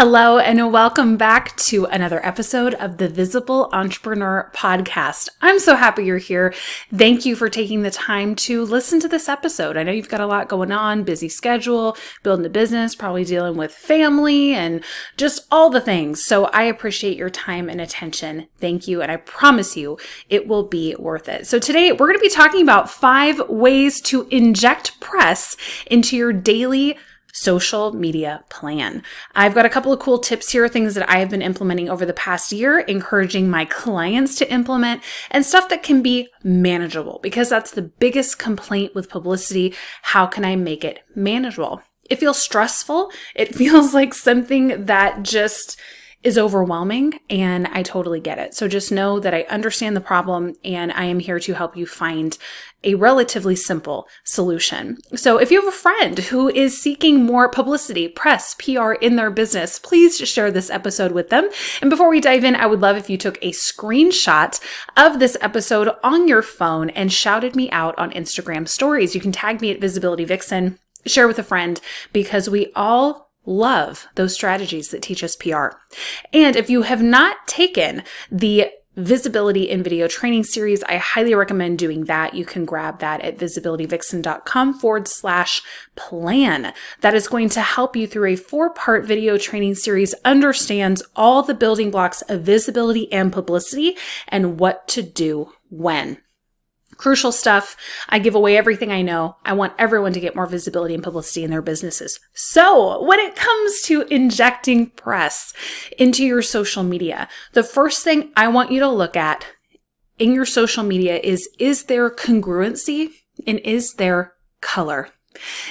Hello and welcome back to another episode of the Visible Entrepreneur Podcast. I'm so happy you're here. Thank you for taking the time to listen to this episode. I know you've got a lot going on, busy schedule, building a business, probably dealing with family and just all the things. So I appreciate your time and attention. Thank you. And I promise you it will be worth it. So today we're going to be talking about 5 ways to inject press into your daily social media plan. I've got a couple of cool tips here, things that I have been implementing over the past year, encouraging my clients to implement, and stuff that can be manageable because that's the biggest complaint with publicity. How can I make it manageable? It feels stressful. It feels like something that just is overwhelming, and I totally get it. So just know that I understand the problem and I am here to help you find a relatively simple solution. So if you have a friend who is seeking more publicity, press, PR in their business, please just share this episode with them. And before we dive in, I would love if you took a screenshot of this episode on your phone and shouted me out on Instagram stories. You can tag me at Visibility Vixen, share with a friend, because we all love those strategies that teach us PR. And if you have not taken the Visibility in Video training series, I highly recommend doing that. You can grab that at visibilitywixen.com/plan. That is going to help you through a 4-part video training series, understands all the building blocks of visibility and publicity and what to do when. Crucial stuff. I give away everything I know. I want everyone to get more visibility and publicity in their businesses. So when it comes to injecting press into your social media, the first thing I want you to look at in your social media is there congruency and is there color?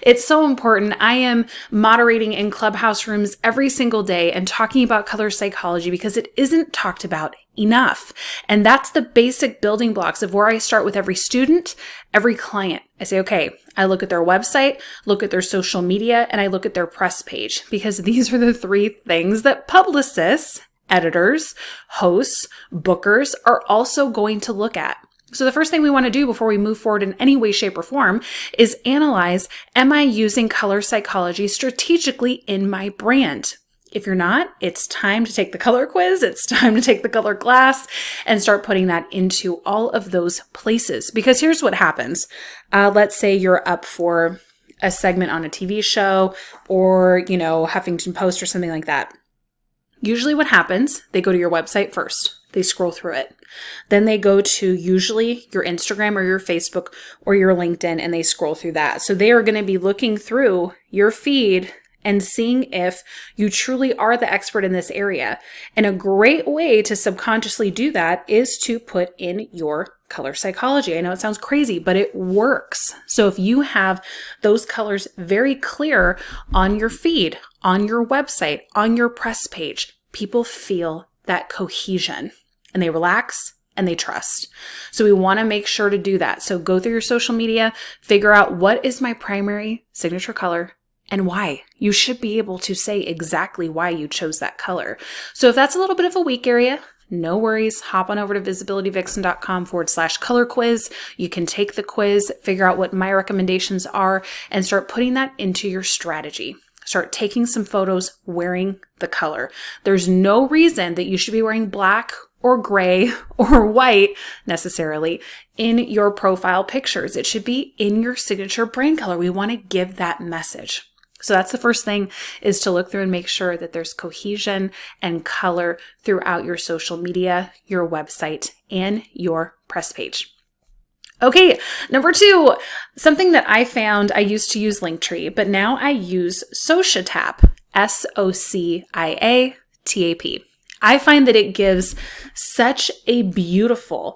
It's so important. I am moderating in Clubhouse rooms every single day and talking about color psychology because it isn't talked about enough. And that's the basic building blocks of where I start with every student, every client. I say, okay, I look at their website, look at their social media, and I look at their press page because these are the 3 things that publicists, editors, hosts, bookers are also going to look at. So the first thing we want to do before we move forward in any way, shape, or form is analyze, am I using color psychology strategically in my brand? If you're not, it's time to take the color quiz. It's time to take the color class and start putting that into all of those places. Because here's what happens. Let's say you're up for a segment on a TV show or, Huffington Post or something like that. Usually what happens, they go to your website first. They scroll through it. Then they go to usually your Instagram or your Facebook or your LinkedIn and they scroll through that. So they are going to be looking through your feed and seeing if you truly are the expert in this area. And a great way to subconsciously do that is to put in your color psychology. I know it sounds crazy, but it works. So if you have those colors very clear on your feed, on your website, on your press page, people feel that cohesion and they relax and they trust. So we want to make sure to do that. So go through your social media, figure out what is my primary signature color and why. You should be able to say exactly why you chose that color. So if that's a little bit of a weak area, no worries. Hop on over to visibilitywixen.com/color quiz. You can take the quiz, figure out what my recommendations are, and start putting that into your strategy. Start taking some photos wearing the color. There's no reason that you should be wearing black or gray or white necessarily in your profile pictures. It should be in your signature brand color. We want to give that message. So that's the first thing, is to look through and make sure that there's cohesion and color throughout your social media, your website, and your press page. Okay, number 2, something that I found, I used to use Linktree, but now I use Sociatap, Sociatap. I find that it gives such a beautiful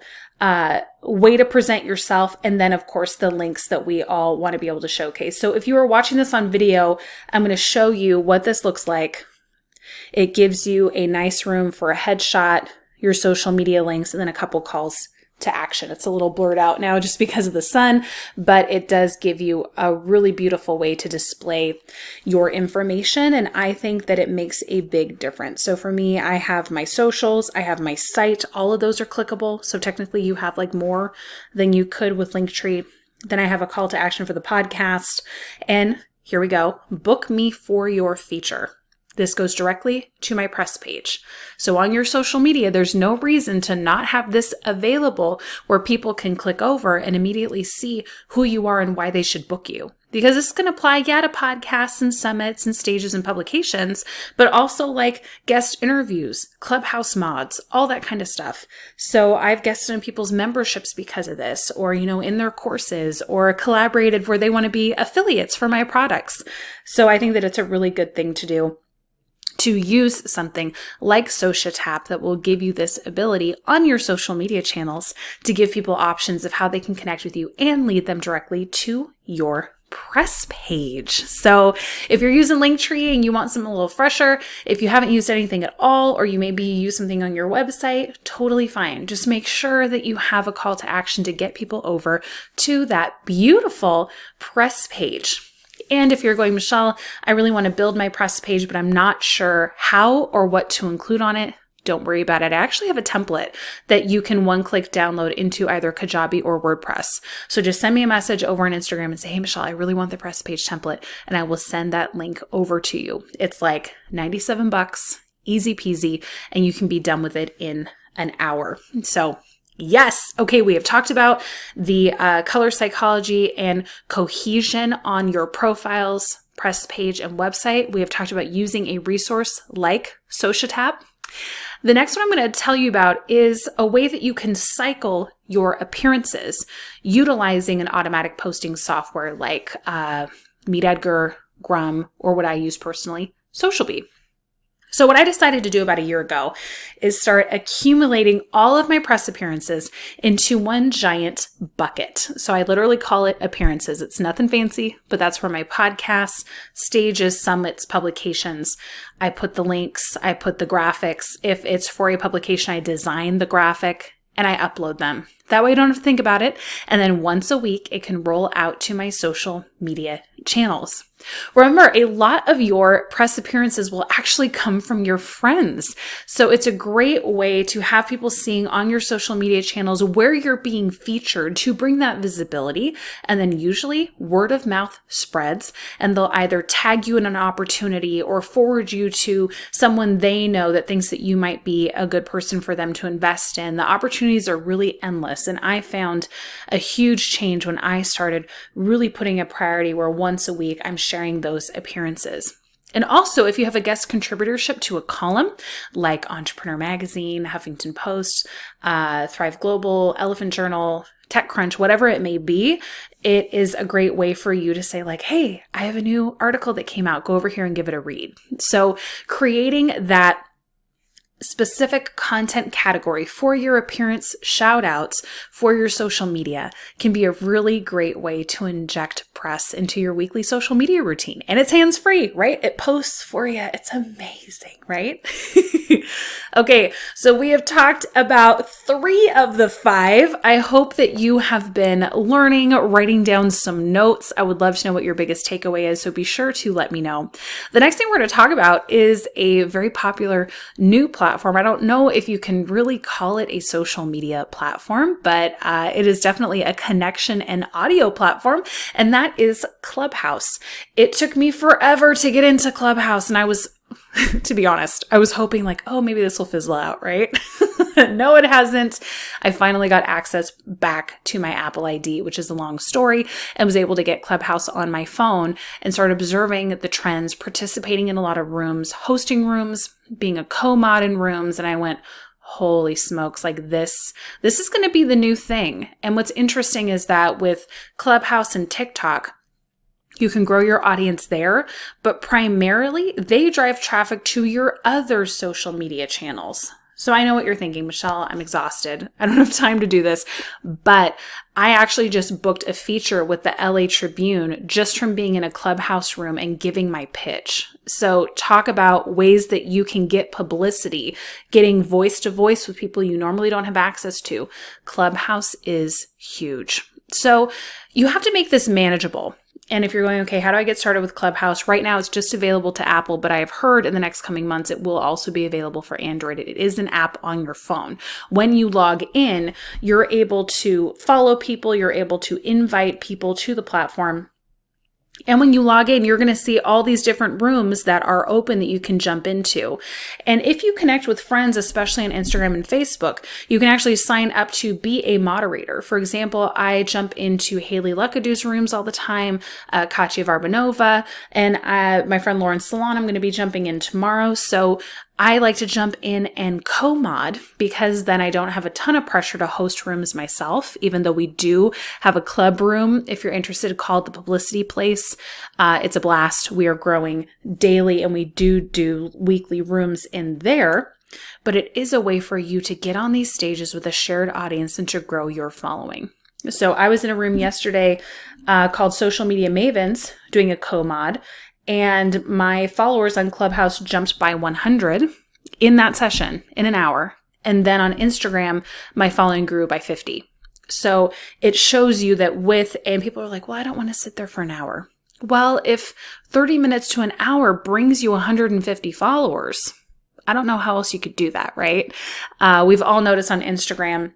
way to present yourself. And then, of course, the links that we all want to be able to showcase. So if you are watching this on video, I'm going to show you what this looks like. It gives you a nice room for a headshot, your social media links, and then a couple calls to action. It's a little blurred out now just because of the sun, but it does give you a really beautiful way to display your information. And I think that it makes a big difference. So for me, I have my socials, I have my site, all of those are clickable. So technically you have like more than you could with Linktree. Then I have a call to action for the podcast. And here we go. Book me for your feature. This goes directly to my press page. So on your social media, there's no reason to not have this available where people can click over and immediately see who you are and why they should book you. Because this can apply, to podcasts and summits and stages and publications, but also like guest interviews, Clubhouse mods, all that kind of stuff. So I've guested in people's memberships because of this, or, in their courses, or collaborated where they want to be affiliates for my products. So I think that it's a really good thing to do, to use something like Sociatap that will give you this ability on your social media channels to give people options of how they can connect with you and lead them directly to your press page. So if you're using Linktree and you want something a little fresher, if you haven't used anything at all, or you maybe use something on your website, totally fine. Just make sure that you have a call to action to get people over to that beautiful press page. And if you're going, Michelle, I really want to build my press page, but I'm not sure how or what to include on it, don't worry about it. I actually have a template that you can one-click download into either Kajabi or WordPress. So just send me a message over on Instagram and say, hey, Michelle, I really want the press page template, and I will send that link over to you. It's like $97, easy peasy, and you can be done with it in an hour. So yes. Okay. We have talked about the color psychology and cohesion on your profiles, press page, and website. We have talked about using a resource like Sociatap. The next one I'm going to tell you about is a way that you can cycle your appearances utilizing an automatic posting software like Meet Edgar, Grum, or what I use personally, Socialbee. So what I decided to do about a year ago is start accumulating all of my press appearances into one giant bucket. So I literally call it appearances. It's nothing fancy, but that's where my podcasts, stages, summits, publications, I put the links, I put the graphics. If it's for a publication, I design the graphic and I upload them. That way I don't have to think about it. And then once a week, it can roll out to my social media channels. Remember, a lot of your press appearances will actually come from your friends. So it's a great way to have people seeing on your social media channels where you're being featured to bring that visibility. And then usually word of mouth spreads, and they'll either tag you in an opportunity or forward you to someone they know that thinks that you might be a good person for them to invest in. The opportunities are really endless. And I found a huge change when I started really putting a priority where once a week I'm sharing those appearances. And also, if you have a guest contributorship to a column like Entrepreneur Magazine, Huffington Post, Thrive Global, Elephant Journal, TechCrunch, whatever it may be, it is a great way for you to say like, hey, I have a new article that came out. Go over here and give it a read. So creating that specific content category for your appearance shout outs for your social media can be a really great way to inject press into your weekly social media routine. And it's hands-free, right? It posts for you. It's amazing, right? Okay, so we have talked about 3 of the 5. I hope that you have been learning, writing down some notes. I would love to know what your biggest takeaway is, so be sure to let me know. The next thing we're going to talk about is a very popular new platform. I don't know if you can really call it a social media platform, but it is definitely a connection and audio platform, and that is Clubhouse. It took me forever to get into Clubhouse, and I was to be honest, I was hoping like, oh, maybe this will fizzle out, right? No, it hasn't. I finally got access back to my Apple ID, which is a long story, and was able to get Clubhouse on my phone and start observing the trends, participating in a lot of rooms, hosting rooms, being a co-mod in rooms. And I went, holy smokes, like this is going to be the new thing. And what's interesting is that with Clubhouse and TikTok, you can grow your audience there, but primarily they drive traffic to your other social media channels. So I know what you're thinking, Michelle, I'm exhausted. I don't have time to do this, but I actually just booked a feature with the LA Tribune just from being in a Clubhouse room and giving my pitch. So talk about ways that you can get publicity, getting voice to voice with people you normally don't have access to. Clubhouse is huge. So you have to make this manageable. And if you're going, okay, how do I get started with Clubhouse? Right now, it's just available to Apple, but I have heard in the next coming months, it will also be available for Android. It is an app on your phone. When you log in, you're able to follow people. You're able to invite people to the platform. And when you log in, you're going to see all these different rooms that are open that you can jump into. And if you connect with friends, especially on Instagram and Facebook, you can actually sign up to be a moderator. For example, I jump into Haley Lukadu's rooms all the time, Katya Varbanova, and my friend Lauren Salon, I'm going to be jumping in tomorrow. So I like to jump in and co-mod because then I don't have a ton of pressure to host rooms myself, even though we do have a club room, if you're interested, called the Publicity Place. It's a blast. We are growing daily and we do weekly rooms in there, but it is a way for you to get on these stages with a shared audience and to grow your following. So I was in a room yesterday called Social Media Mavens doing a co-mod, and my followers on Clubhouse jumped by 100 in that session in an hour. And then on Instagram, my following grew by 50. So it shows you that and people are like, well, I don't want to sit there for an hour. Well, if 30 minutes to an hour brings you 150 followers, I don't know how else you could do that, right? We've all noticed on Instagram,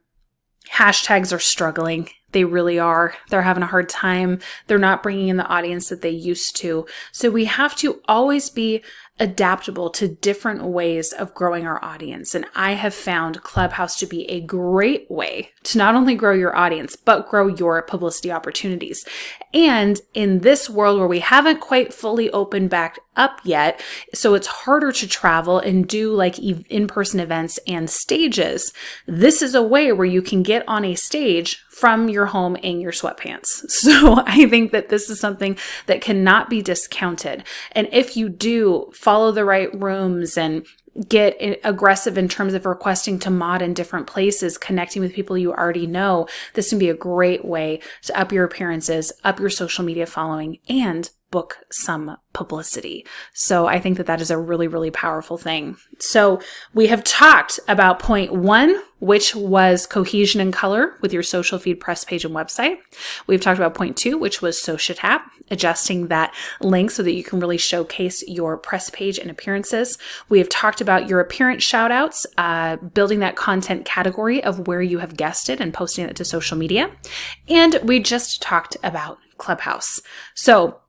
hashtags are struggling. They really are. They're having a hard time. They're not bringing in the audience that they used to. So we have to always be adaptable to different ways of growing our audience. And I have found Clubhouse to be a great way to not only grow your audience, but grow your publicity opportunities. And in this world where we haven't quite fully opened back up yet, so it's harder to travel and do like in-person events and stages, this is a way where you can get on a stage from your home in your sweatpants. So I think that this is something that cannot be discounted. And if you do follow the right rooms and get aggressive in terms of requesting to mod in different places, connecting with people you already know, this can be a great way to up your appearances, up your social media following, and book some publicity. So I think that that is a really, really powerful thing. So we have talked about point 1, which was cohesion and color with your social feed, press page, and website. We've talked about point 2, which was Sociatap, adjusting that link so that you can really showcase your press page and appearances. We have talked about your appearance shout outs, building that content category of where you have guested and posting it to social media. And we just talked about Clubhouse. So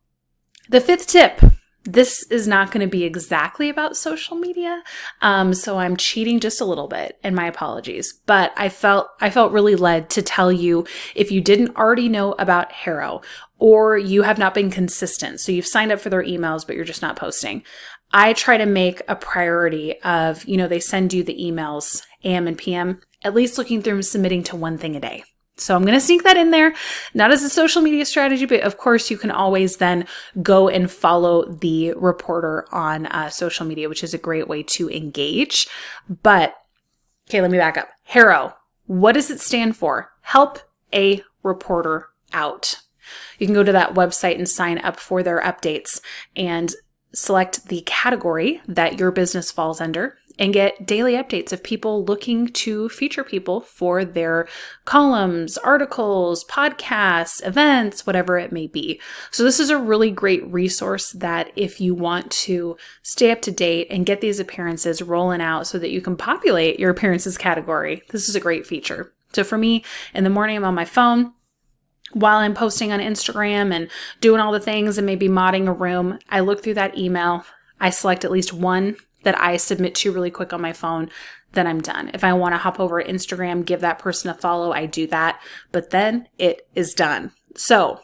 the 5th tip, this is not going to be exactly about social media. So I'm cheating just a little bit, and my apologies, but I felt really led to tell you, if you didn't already know about HARO, or you have not been consistent, so you've signed up for their emails, but you're just not posting. I try to make a priority of, they send you the emails AM and PM, at least looking through and submitting to one thing a day. So I'm going to sneak that in there, not as a social media strategy, but of course you can always then go and follow the reporter on social media, which is a great way to engage. But okay, let me back up. HARO, what does it stand for? Help a reporter out. You can go to that website and sign up for their updates and select the category that your business falls under and get daily updates of people looking to feature people for their columns, articles, podcasts, events, whatever it may be. So this is a really great resource that if you want to stay up to date and get these appearances rolling out so that you can populate your appearances category, this is a great feature. So for me, in the morning, I'm on my phone while I'm posting on Instagram and doing all the things and maybe modding a room. I look through that email. I select at least one that I submit to really quick on my phone, then I'm done. If I want to hop over to Instagram, give that person a follow, I do that, but then it is done. So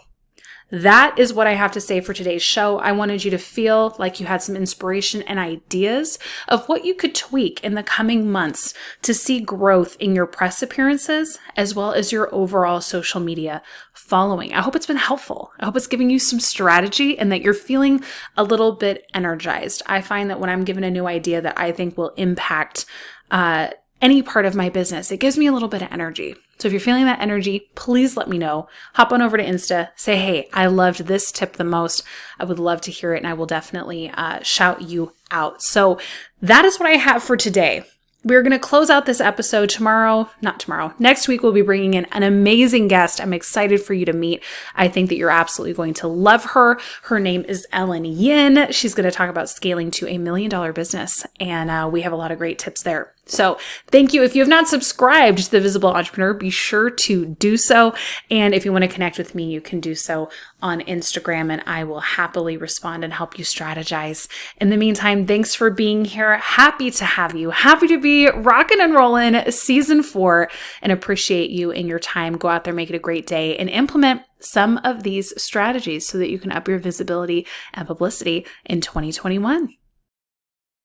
that is what I have to say for today's show. I wanted you to feel like you had some inspiration and ideas of what you could tweak in the coming months to see growth in your press appearances, as well as your overall social media following. I hope it's been helpful. I hope it's giving you some strategy and that you're feeling a little bit energized. I find that when I'm given a new idea that I think will impact any part of my business, it gives me a little bit of energy. So if you're feeling that energy, please let me know. Hop on over to Insta, say, hey, I loved this tip the most. I would love to hear it, and I will definitely shout you out. So that is what I have for today. We're going to close out this episode next week. We'll be bringing in an amazing guest. I'm excited for you to meet. I think that you're absolutely going to love her. Her name is Ellen Yin. She's going to talk about scaling to $1 million business. And we have a lot of great tips there. So thank you. If you have not subscribed to The Visible Entrepreneur, be sure to do so. And if you want to connect with me, you can do so on Instagram, and I will happily respond and help you strategize. In the meantime, thanks for being here. Happy to have you. Happy to be rocking and rolling season 4, and appreciate you and your time. Go out there, make it a great day, and implement some of these strategies so that you can up your visibility and publicity in 2021.